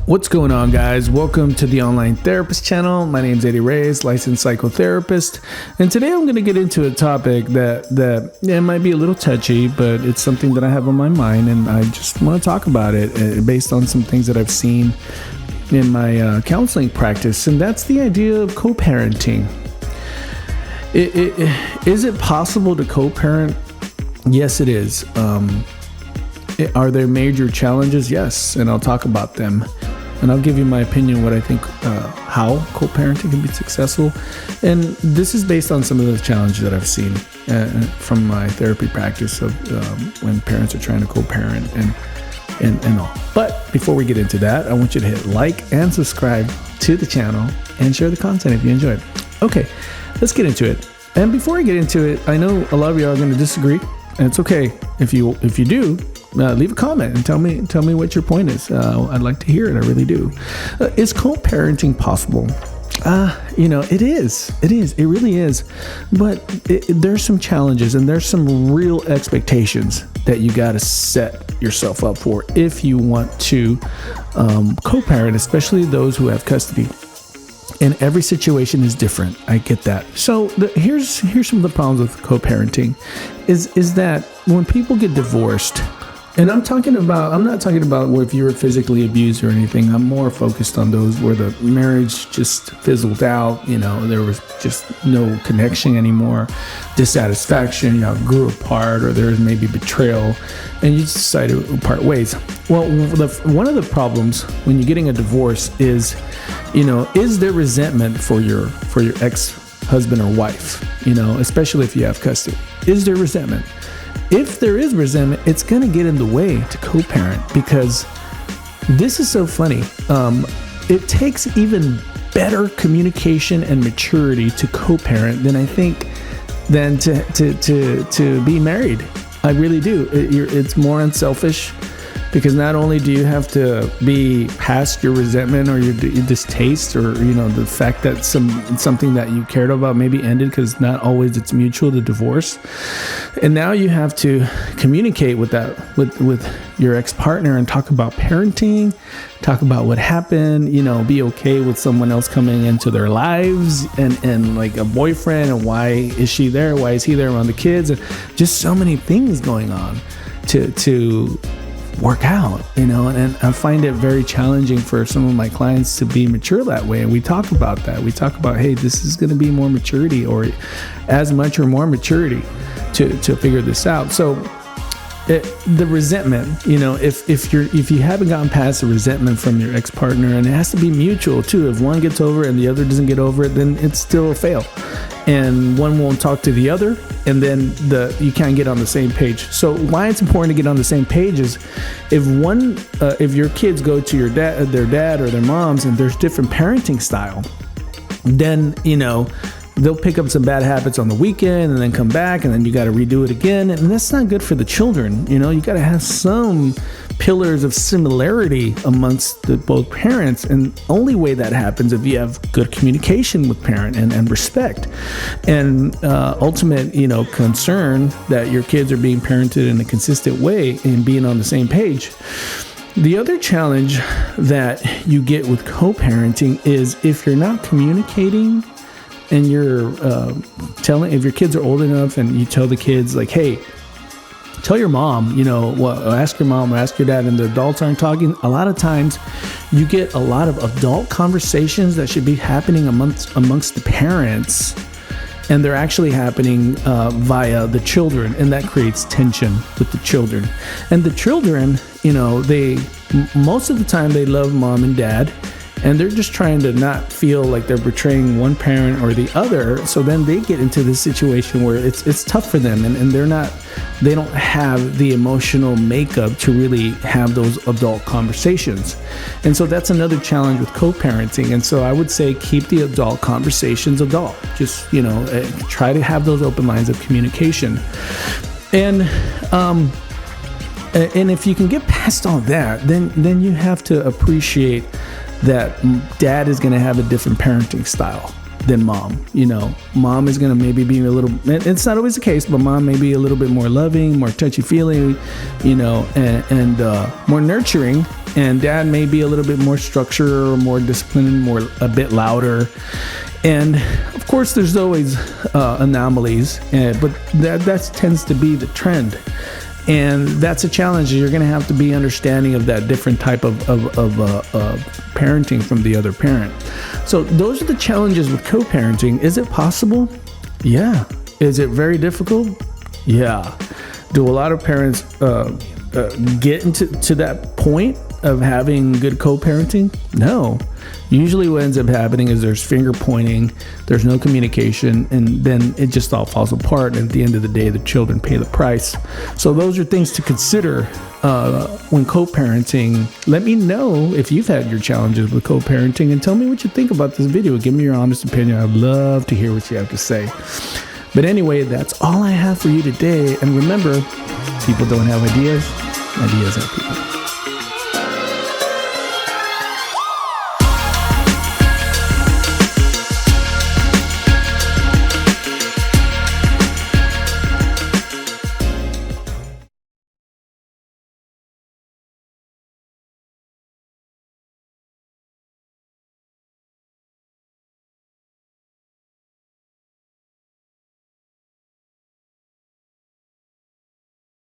What's going on, guys? Welcome to the Online Therapist channel. My name is Eddie Reyes, licensed psychotherapist, and today I'm going to get into a topic that might be a little touchy, but it's something that I have on my mind, and I just want to talk about it based on some things that I've seen in my counseling practice, and that's the idea of co-parenting. Is it possible to co-parent? Yes, it is. Are there major challenges? Yes, and I'll talk about them. And I'll give you my opinion, what I think, how co-parenting can be successful. And this is based on some of the challenges that I've seen from my therapy practice of when parents are trying to co-parent and all. But before we get into that, I want you to hit like and subscribe to the channel and share the content if you enjoyed. Okay, let's get into it. And before I get into it, I know a lot of you are going to disagree, and it's okay if you do. Leave a comment and tell me what your point is. I'd like to hear it. I really do. Is co-parenting possible? It is. It really is. But there's some challenges and there's some real expectations that you got to set yourself up for if you want to co-parent, especially those who have custody. And every situation is different. I get that. So here's some of the problems with co-parenting is that when people get divorced. And I'm not talking about if you were physically abused or anything. I'm more focused on those where the marriage just fizzled out. There was just no connection anymore, dissatisfaction, grew apart, or there was maybe betrayal, and you just decided to part ways. Well, one of the problems when you're getting a divorce is there resentment for your ex-husband or wife, especially if you have custody. Is there resentment? If there is resentment, it's going to get in the way to co-parent, because this is so funny. It takes even better communication and maturity to co-parent than to be married. I really do. It's more unselfish, because not only do you have to be past your resentment or your distaste, or the fact that something that you cared about maybe ended, because not always it's mutual, the divorce, and now you have to communicate with your ex-partner and talk about parenting, talk about what happened, be okay with someone else coming into their lives and like a boyfriend, and why is she there, why is he there around the kids, and just so many things going on to work out, and I find it very challenging for some of my clients to be mature that way. And we talk about that. We talk about, hey, this is going to be more maturity, or as much or more maturity to figure this out. So the resentment, if you haven't gotten past the resentment from your ex-partner, and it has to be mutual too. If one gets over it and the other doesn't get over it, then it's still a fail. And one won't talk to the other, and then you can't get on the same page. So why it's important to get on the same page is if your kids go to their dad or their moms, and there's different parenting style, then they'll pick up some bad habits on the weekend and then come back, and then you got to redo it again, and that's not good for the children. You got to have some pillars of similarity amongst both parents, and only way that happens if you have good communication with parent and respect, and ultimate concern that your kids are being parented in a consistent way and being on the same page. The other challenge that you get with co-parenting is if you're not communicating, and you're if your kids are old enough, and you tell the kids, like, hey, tell your mom, ask your mom or ask your dad, and the adults aren't talking. A lot of times you get a lot of adult conversations that should be happening amongst the parents, and they're actually happening via the children, and that creates tension with the children. And the children, they most of the time they love mom and dad, and they're just trying to not feel like they're betraying one parent or the other. So then they get into this situation where it's tough for them, and they don't have the emotional makeup to really have those adult conversations. And so that's another challenge with co-parenting. And so I would say keep the adult conversations adult. Just, try to have those open lines of communication. And if you can get past all that, then you have to appreciate that dad is going to have a different parenting style than mom. Mom is going to maybe be a little, it's not always the case, but mom may be a little bit more loving, more touchy-feely, and more nurturing and dad may be a little bit more structured or more disciplined, a bit louder. And of course, there's always anomalies, but that tends to be the trend. And that's a challenge. You're going to have to be understanding of that different type of parenting from the other parent. So those are the challenges with co-parenting. Is it possible? Yeah. Is it very difficult? Yeah. Do a lot of parents get into that point of having good co-parenting? No. Usually what ends up happening is there's finger pointing, there's no communication, and then it just all falls apart. And at the end of the day, the children pay the price. So those are things to consider when co-parenting. Let me know if you've had your challenges with co-parenting, and tell me what you think about this video. Give me your honest opinion. I'd love to hear what you have to say. But anyway, that's all I have for you today. And remember, people don't have ideas. Ideas have people.